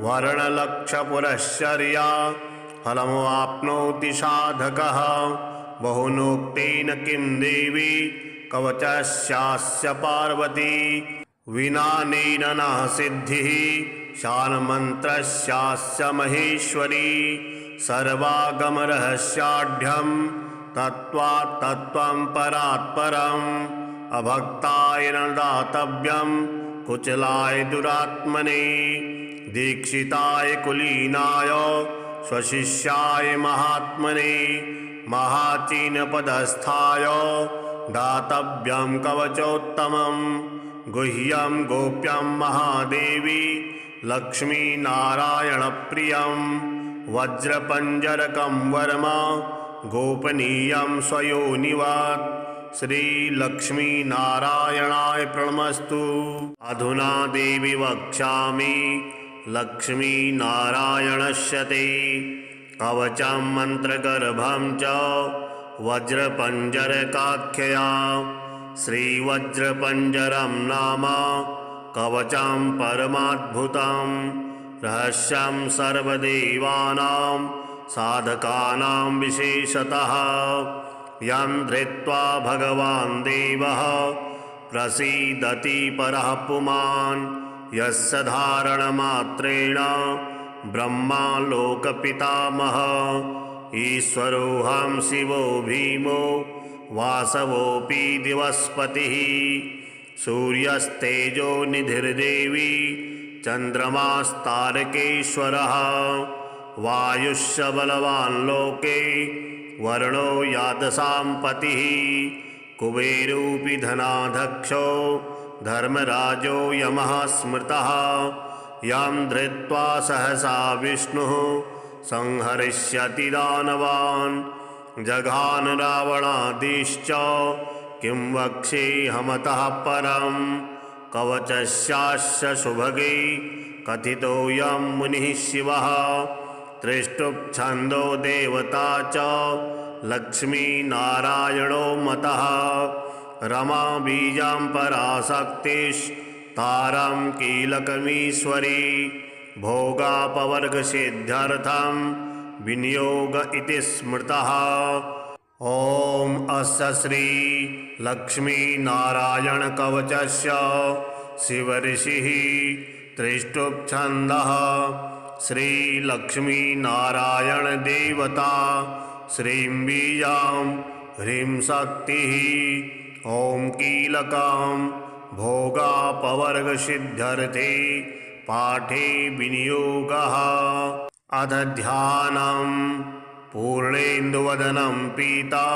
वर्णलक्षपुरश्चर्या फलमवाप्नोति साधकः बहुनोक्तेन किं देवी कवचस्यास्य पार्वती विनानेन न सिद्धिः शान्मन्त्रस्यास्य महेश्वरी सर्वागमरहस्याढ्यं तत्त्वात् तत्त्वं परात् परम् अभक्ताय न दातव्यं कुचलाय दुरात्मने दीक्षिताय कुलीनाय स्वशिष्याय महात्मने महाचीनपदस्थाय दातव्यं कवचोत्तमं गुह्यं गोप्यं महादेवी लक्ष्मीनारायणप्रियं वज्रपञ्जरकं वर्म गोपनीयं स्वयोनिवत् श्रीलक्ष्मीनारायणाय प्रणमस्तु। अधुना देवी वक्ष्यामि लक्ष्मीनारायणस्य ते कवचं मन्त्रगर्भं च वज्रपञ्जरकाख्यया श्रीवज्रपञ्जरं नाम कवचं परमाद्भुतं रहस्यं सर्वदेवानां साधकानां विशेषतः यं धृत्वा भगवान् देवः प्रसीदति परः पुमान् यस्य धारणमात्रेण ब्रह्मा लोकपितामहः ईश्वरोऽहं शिवो भीमो वासवोऽपि दिवस्पतिः सूर्यस्तेजो निधिर्देवी चन्द्रमास्तारकेश्वरः वायुश्च बलवान् लोके वर्णो यादसां पतिः कुबेरोऽपि धनाध्यक्षो धर्मराजो यमः स्मृतः यं धृत्वा सहसा विष्णुः संहरिष्यति दानवान् जघान रावणादिश्च किं वक्ष्येऽहमतः परं कवचस्यास्य सुभगे कथितोऽयं मुनिः शिवः त्रिष्टुप्छन्दो देवता च लक्ष्मीनारायणो मतः रमा बीजां पराशक्तिस्तारां कीलकमीश्वरी भोगापवर्गसिद्ध्यर्थं विनियोग इति स्मृतः। ॐ अस्य श्री लक्ष्मीनारायणकवचस्य शिवऋषिः त्रिष्टुप्छन्दः श्रीलक्ष्मीनारायणदेवता श्रीं बीजां ह्रीं शक्तिः ॐ कीलकां भोगापवर्गसिद्ध्यर्थे पाठे विनियोगः। अध ध्यानं पूर्णेन्दुवदनं पीता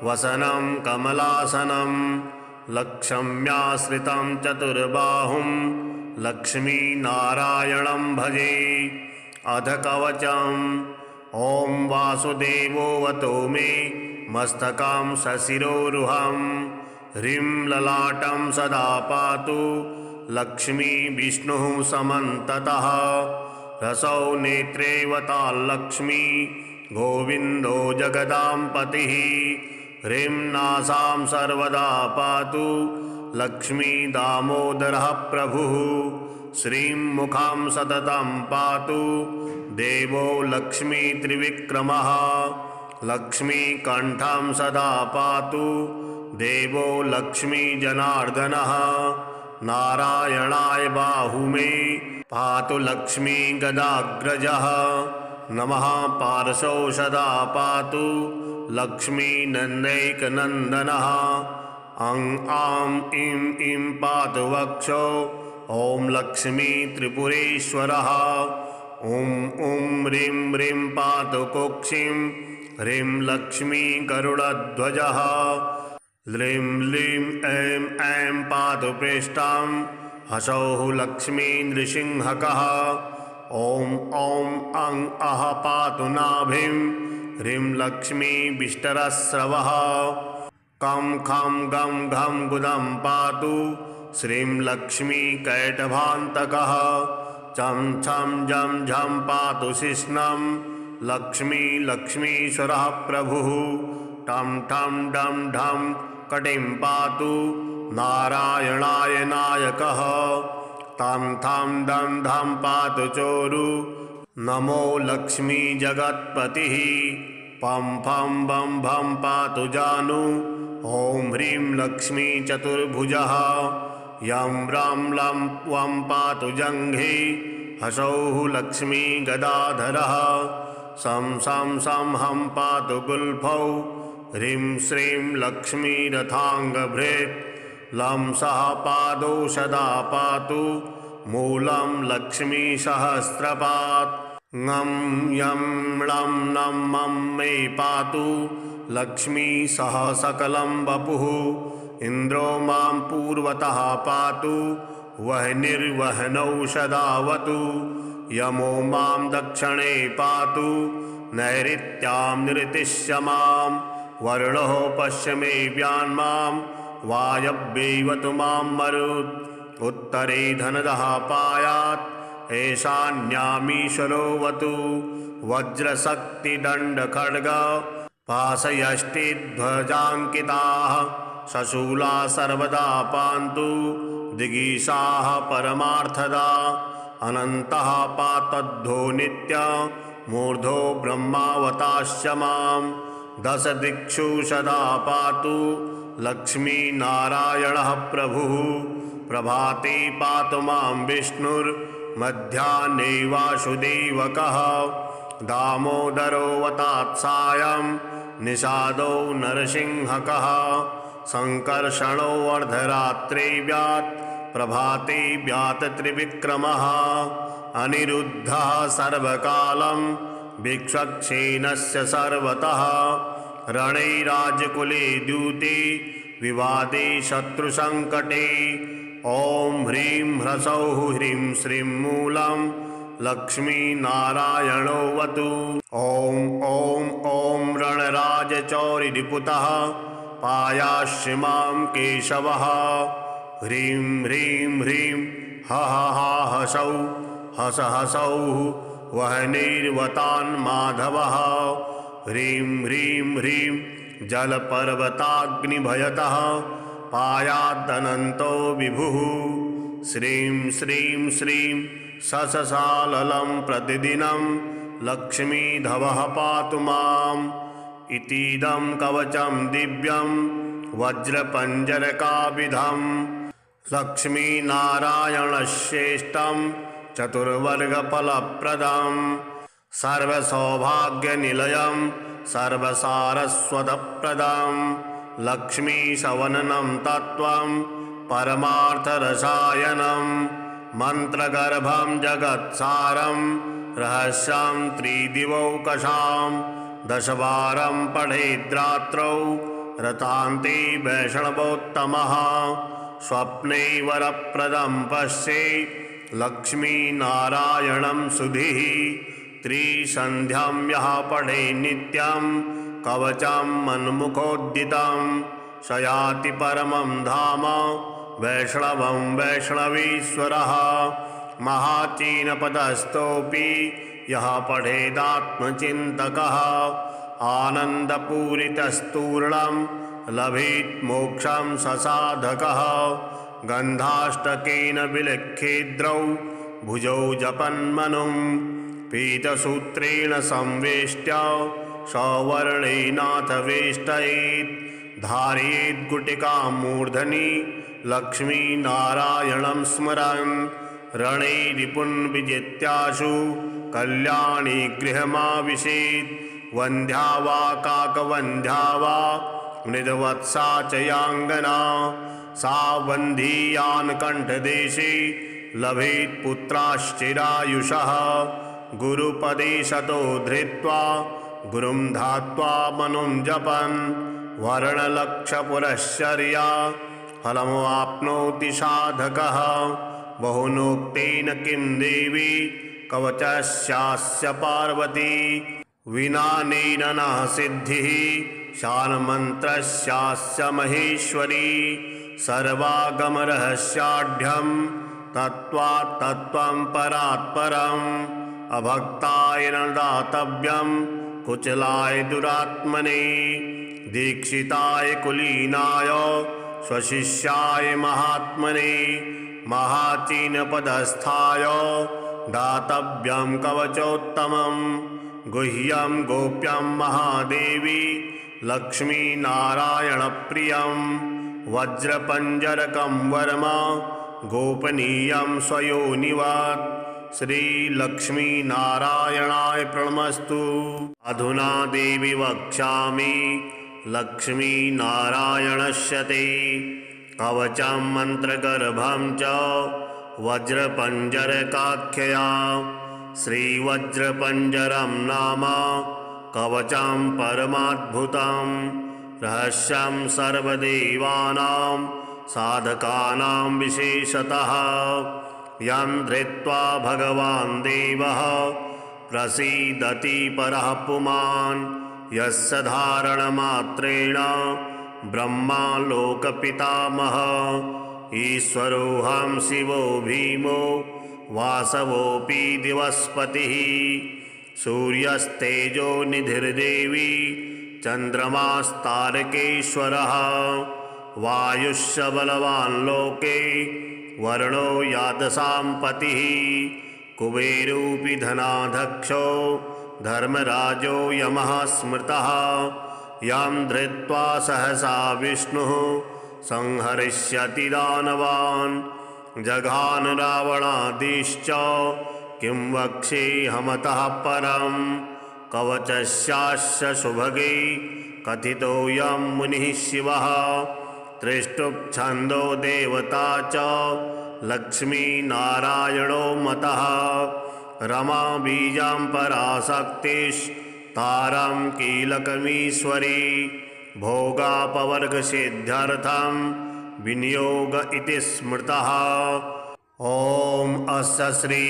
वसनं कमलासनं लक्ष्म्याश्रितं चतुर्बाहुं लक्ष्मीनारायणं भजे। अध कवचम्। ॐ वासुदेवोऽवतो मे मस्तकं सशिरोरुहं। ह्रीं ललाटं सदा पातु लक्ष्मी विष्णुः समन्ततः। रसौ नेत्रे वताल्लक्ष्मी गोविन्दो जगदाम्पतिः। ह्रीं नासां सर्वदा पातु लक्ष्मी दामोदरः प्रभुः। श्रीं मुखं सततं पातु देवो लक्ष्मी त्रिविक्रमः। लक्ष्मीकण्ठं सदा पातु देवो लक्ष्मी जनार्दनः। नारायणाय बाहुमे पातु लक्ष्मी गदाग्रजः। नमः पार्श्वौ सदा पातु लक्ष्मी नन्दैकनन्दनः। अं आं इं इं पातु वक्षो ॐ लक्ष्मी त्रिपुरेश्वरः। ॐ ॐ ह्रीं ह्रीं पातु कुक्षिं ह्रीं लक्ष्मी गरुडध्वजः। ह्रीं ह्लीं ऐं ऐं पातु पृष्ठां हसौः लक्ष्मी नृसिंहकः। ॐ ॐ अं अः पातु नाभिं ह्रीं लक्ष्मी विष्टरस्रवः। कं खं गं घं गुदं पातु श्रीं लक्ष्मी कैटभान्तकः। चं छं जं झं पातु शिश्नं लक्ष्मी लक्ष्मीश्वरः प्रभुः। टं ठं डं ढं कटिं पातु नारायणाय नायकः। तं थं दं धं पातु चोरु नमो लक्ष्मी जगत्पतिः। पं फं बं भं पातु जानु ॐ ह्रीं लक्ष्मी चतुर्भुजः। यं रं लं वं पातु जङ्घे हसौः लक्ष्मी गदाधरः। सं सं सं हं पातु गुल्फौ ह्रीं श्रीं लक्ष्मी रथाङ्गभृत्। लं सः पादौ सदा पातु मूलं लक्ष्मी सहस्रपात्। ङं यं लं नं मं मे पातु लक्ष्मी सह सकलं वपुः। इन्द्रो मां पूर्वतः पातु वह्निर्वह्नौ सदावतु। यमो मां दक्षिणे पातु नैऋत्यां निरतिश्य मां। वरुणः पश्चिमे व्यान्मां वायव्यैवतु मां मरुत्। उत्तरे धनदः पायात् ईशान्यामीश्वरोऽवतु। वज्रशक्तिदण्डखड्ग पाशयष्टिध्वजाङ्किताः शशूला सर्वदा पान्तु दिगीषाः परमार्थदा। अनन्तः पातद्धो नित्य मूर्धो ब्रह्मावताश्च मां। दश दिक्षु सदा पातु लक्ष्मीनारायणः प्रभुः। प्रभाते पातु मां विष्णुर्मध्याह्ने वासुदेवकः। दामोदरो वतात्सायं निषादो नरसिंहकः। संकर्षणो अर्धरात्रे व्यात् प्रभाते व्यात् त्रिविक्रमः। अनिरुद्धः सर्वकालं भिक्षक्षेणस्य सर्वतः। रणे राजकुले द्यूते विवादे शत्रुसङ्कटे। ॐ ह्रीं ह्रसौः ह्रीं श्रीं मूलं लक्ष्मीनारायणोऽवतु। ॐ ॐ ॐ रणराजचौरिरिपुतः पायास्य मां केशवः। ह्रीं ह्रीं ह्रीं हः हसौ हस हसौः वह्निर्वतान्माधवः। ह्रीं ह्रीं ह्रीं जलपर्वताग्निभयतः पायादनन्तो विभुः। श्रीं श्रीं श्रीं सससाललं प्रतिदिनं लक्ष्मीधवः पातु माम्। इतीदं कवचं दिव्यं वज्रपञ्जरकाविधं लक्ष्मीनारायणश्रेष्ठं चतुर्वर्गफलप्रदं। सर्वसौभाग्यनिलयं सर्वसारस्वतप्रदं। लक्ष्मीसवननं तत्त्वं परमार्थरसायनं। मन्त्रगर्भं जगत्सारं रहस्यं त्रिदिवौकशां। 10 वारं पठेद्रात्रौ रतान्ते वैष्णवोत्तमः स्वप्ने वरप्रदं पश्ये लक्ष्मीनारायणं सुधीः त्रिसन्ध्यां यः पठे नित्यं कवचं मन्मुखोद्दितं स याति परमं धाम वैष्णवं वैष्णवीश्वरः महाचीनपदस्थोऽपि यः पठेदात्मचिन्तकः आनन्दपूरितस्तूर्णं लभेत् मोक्षं ससाधकः गन्धाष्टकेन विलिख्येद्रौ भुजौ जपन्मनुं पीतसूत्रेण संवेष्ट्य सवर्णेनाथ वेष्टयेत् धारयेत् गुटिकां मूर्धनि लक्ष्मीनारायणं स्मरन् रणे रिपुन् विजित्याशु कल्याणी गृहमाविशेत् वन्ध्या वा काकवन्ध्या वा मृदवत्सा च याङ्गना सा वन्धीयान् कण्ठदेशे लभेत् पुत्राश्चिरायुषः गुरुपदे शतो धृत्वा गुरुं धात्वा मनुं जपन् वर्णलक्षपुरश्चर्या फलमवाप्नोति साधकः बहुनोक्तेन किं देवी कवचस्यास्य पार्वती विनानेन न सिद्धिः शान्मन्त्रस्यास्य महेश्वरी सर्वागमरहस्याढ्यं तत्त्वात् तत्त्वं परात् परम् अभक्ताय न दातव्यं कुचलाय दुरात्मने दीक्षिताय कुलीनाय स्वशिष्याय महात्मने महाचीनपदस्थाय दातव्यं कवचोत्तमं गुह्यं गोप्यं महादेवी लक्ष्मीनारायणप्रियं वज्रपञ्जरकं वर्म गोपनीयं स्वयोनिवत् श्रीलक्ष्मीनारायणाय प्रणमस्तु। अधुना देवी वक्ष्यामि लक्ष्मीनारायणस्य ते कवचं मन्त्रगर्भं च वज्रपञ्जरकाख्यया श्रीवज्रपञ्जरं नाम कवचं परमाद्भुतं रहस्यं सर्वदेवानां साधकानां विशेषतः यं धृत्वा भगवान् देवः प्रसीदति परः पुमान् यस्य धारणमात्रेण ब्रह्मा लोकपितामहः ईश्वरोऽहं शिवो भीमो वासवोऽपि दिवस्पतिः सूर्यस्तेजो निधिर्देवी चन्द्रमास्तारकेश्वरः वायुश्च बलवान् लोके वर्णो यादसां पतिः कुबेरोऽपि धनाध्यक्षो धर्मराजो यमः स्मृतः यं धृत्वा सहसा विष्णुः संहरिष्यति दानवान् जघान रावणादिश्च किं वक्ष्येऽहमतः परं कवचस्यास्य सुभगे कथितोऽयं मुनिः शिवः त्रिष्टुप्छन्दो देवता च लक्ष्मीनारायणो मतः रमा बीजां पराशक्तिस्तारां कीलकमीश्वरी भोगापवर्गसिद्ध्यर्थं विनियोग इति स्मृतः। ॐ अस्य श्री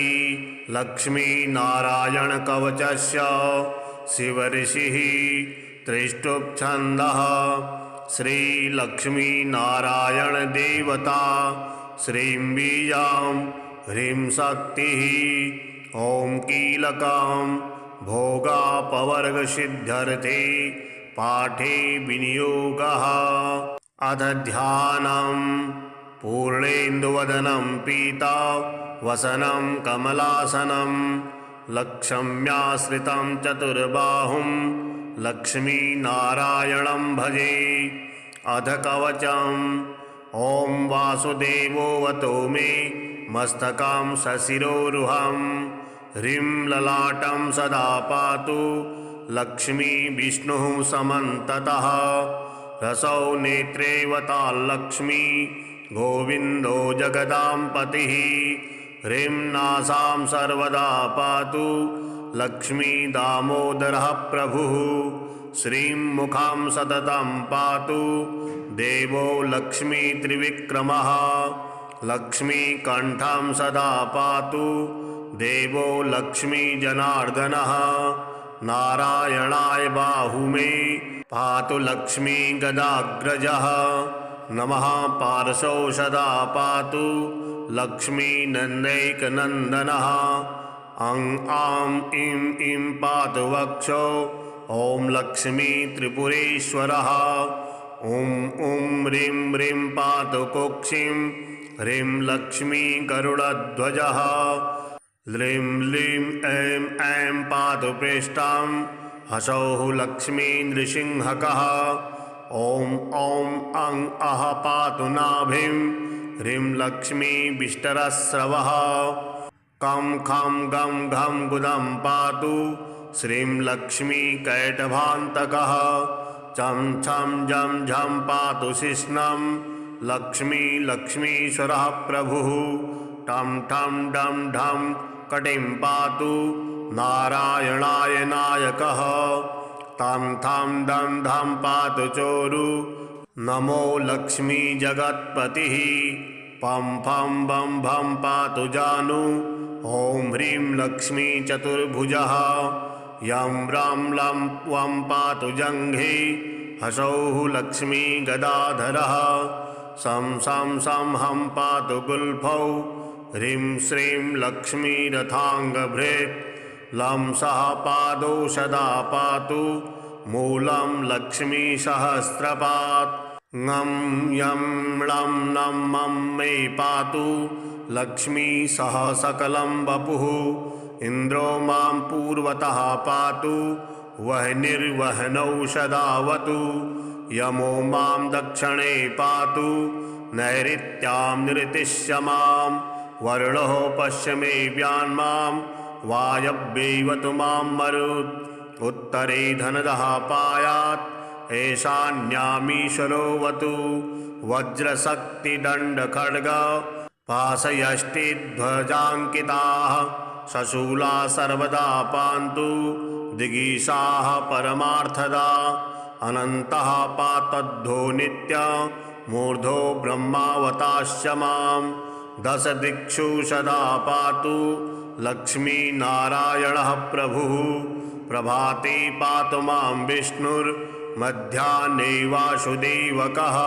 लक्ष्मीनारायणकवचस्य शिवऋषिः त्रिष्टुप्छन्दः श्रीलक्ष्मीनारायणदेवता श्रीं बीजां ह्रीं शक्तिः ॐ कीलकं भोगापवर्गसिद्ध्यर्थे पाठे विनियोगः। अथ ध्यानं पूर्णेन्दुवदनं पीता वसनं कमलासनं लक्ष्म्याश्रितं चतुर्बाहुं लक्ष्मीनारायणं भजे। अथ कवचम् ॐ वासुदेवोऽवतो मे मस्तकं सशिरोरुहं ह्रीं ललाटं सदा पातु लक्ष्मी विष्णुः समन्ततः रसौ नेत्रेवताल्लक्ष्मी गोविन्दो जगदां पतिः ह्रीं नासां सर्वदा पातु लक्ष्मी दामोदरः प्रभुः। श्रीं मुखां सततं पातु देवो लक्ष्मी त्रिविक्रमः। लक्ष्मीकण्ठं सदा पातु देवो लक्ष्मी जनार्दनः। नारायणाय बाहुमे पातु लक्ष्मी गदाग्रजः। नमः पार्श्वौ सदा पातु लक्ष्मी नन्दैकनन्दनः। अं आं इं इं पातु वक्षो ॐ लक्ष्मी त्रिपुरेश्वरः। ॐ ॐ ह्रीं ह्रीं पातु कुक्षिं ह्रीं लक्ष्मी गरुडध्वजः। ह्रीं ह्लीं ऐं ऐं पातु पृष्ठां हसौः लक्ष्मी नृसिंहकः। ॐ ॐ अं अः पातु नाभिं ह्रीं लक्ष्मी विष्टरस्रवः। कं खं गं घं गुदं पातु श्रीं लक्ष्मी कैटभान्तकः। चं छं जं झं पातु शिश्नं लक्ष्मी लक्ष्मीश्वरः प्रभुः। टं ठं डं ढं कटिं पातु नारायणाय नायकः। तं थं दं धं पातु चोरु नमो लक्ष्मी जगत्पतिः। पं फं बं भं पातु जानु ॐ ह्रीं लक्ष्मी चतुर्भुजः। यं रां लं वं पातु जङ्घे हसौः लक्ष्मी गदाधरः। सं सं सं हं पातु गुल्फौ ह्रीं श्रीं लक्ष्मी रथाङ्गभृत्। लं सः पादौ सदा पातु मूलं लक्ष्मी सहस्रपात्। ङं यं लं नं मं मे पातु लक्ष्मी सह सकलं वपुः। इन्द्रो मां पूर्वतः पातु वह्निर्वह्नौषधावतु। यमो मां दक्षिणे पातु नैऋत्यां निरतिश्य मां। वरुणः पश्चिमे व्यान्मां वायव्यैवतु मां मरुत्। उत्तरे धनदः पायात् ईशान्यामीश्वरोऽवतु। वज्रशक्तिदण्डखड्ग पाशयष्टिध्वजाङ्किताः शशूला सर्वदा पान्तु दिगीषाः परमार्थदा। अनन्तः पातद्धो नित्य मूर्धो ब्रह्मावताश्च मां। दश दिक्षु सदा पातु लक्ष्मीनारायणः प्रभुः। प्रभाते पातु मां विष्णुर्मध्याह्ने वासुदेवकः।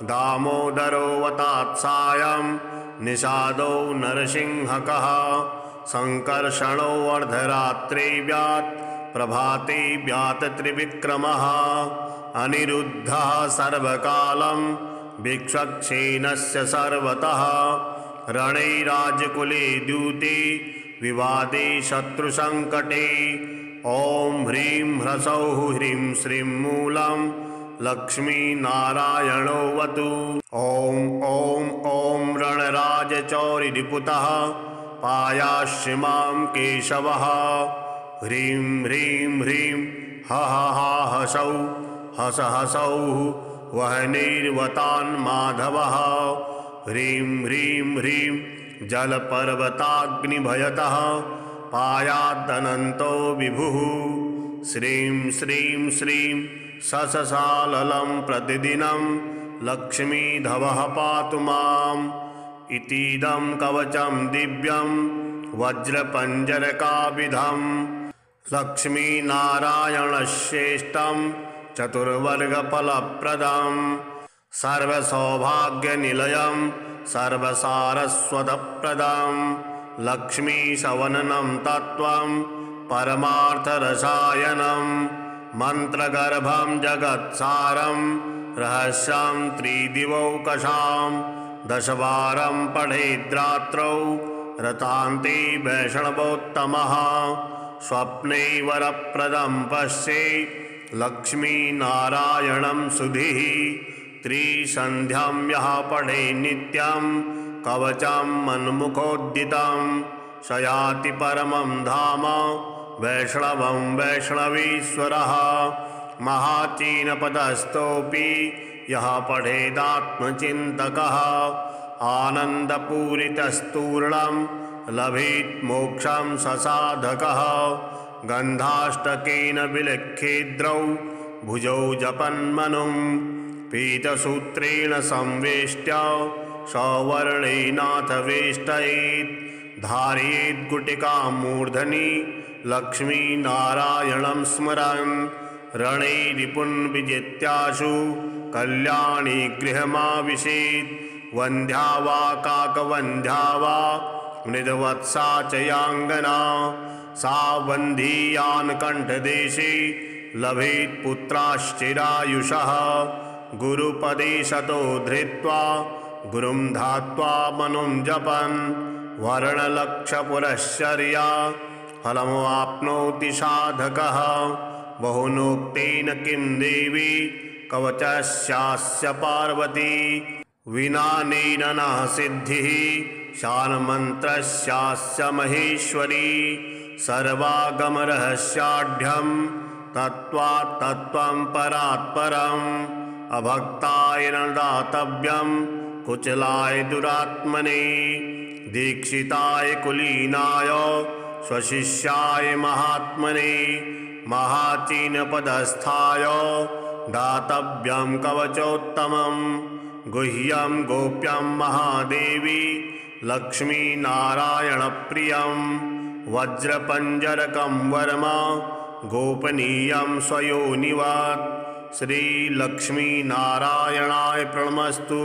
दामोदरो वतात्सायं निषादो नरसिंहकः। संकर्षणो अर्धरात्रे व्यात् प्रभाते व्यात् त्रिविक्रमः। अनिरुद्धः सर्वकालं भिक्षक्षेणस्य सर्वतः। रणे राजकुले द्यूते विवादे शत्रुसङ्कटे। ॐ ह्रीं ह्रसौः ह्रीं श्रीं मूलं लक्ष्मीनारायणोऽवतु। ॐ ॐ ॐ रणराजचौरिरिपुतः पायास्य मां केशवः। ह्रीं ह्रीं ह्रीं हः हसौ हस हसौः वह्निर्वतान्माधवः। ह्रीं ह्रीं ह्रीं जलपर्वताग्निभयतः पायादनन्तो विभुः। श्रीं श्रीं श्रीं सससाललं प्रतिदिनं लक्ष्मीधवः पातु माम्। इतीदं कवचं दिव्यं वज्रपञ्जरकाविधं लक्ष्मीनारायणश्रेष्ठं चतुर्वर्गफलप्रदं। सर्वसौभाग्यनिलयं सर्वसारस्वतप्रदं। लक्ष्मीशवननं तत्त्वं परमार्थरसायनं। मन्त्रगर्भं जगत्सारं रहस्यं त्रिदिवौकशां। दशवारं पठेद्रात्रौ रतान्ते वैष्णवोत्तमः। स्वप्ने वरप्रदं पश्ये लक्ष्मीनारायणं सुधीः। त्रिसन्ध्यां यः पठे नित्यं कवचं मन्मुखोद्दितं। स याति परमं धाम वैष्णवं वैष्णवीश्वरः। महाचीनपदस्थोऽपि यः पठेदात्मचिन्तकः। आनन्दपूरितस्तूर्णं लभेत् मोक्षं ससाधकः गन्धाष्टकेन विलिख्येद्रौ भुजौ जपन्मनुं पीतसूत्रेण संवेष्ट्य सवर्णेनाथ वेष्टयेत् धारयेत् गुटिकां मूर्धनि लक्ष्मीनारायणं स्मरन् रणे रिपुन् विजित्याशु कल्याणी गृहमाविशेत् वन्ध्या वा काकवन्ध्या वा मृदवत्सा च याङ्गना सा वन्धीयान् कण्ठदेशे लभेत् पुत्राश्चिरायुषः गुरुपदे शतो धृत्वा गुरुं धात्वा मनुं जपन् वर्णलक्षपुरश्चर्या फलमवाप्नोति साधकः बहुनोक्तेन किं देवी कवचस्यास्य पार्वती विनानेन न सिद्धिः शान्मन्त्रस्यास्य महेश्वरी सर्वागमरहस्याढ्यं तत्त्वात् तत्त्वं परात् परम् अभक्ताय न दातव्यं कुचलाय दुरात्मने दीक्षिताय कुलीनाय स्वशिष्याय महात्मने महाचीनपदस्थाय दातव्यं कवचोत्तमं गुह्यं गोप्यं महादेवी लक्ष्मीनारायणप्रियं वज्रपञ्जरकं वर्म गोपनीयं स्वयोनिवत् श्रीलक्ष्मीनारायणाय प्रणमस्तु।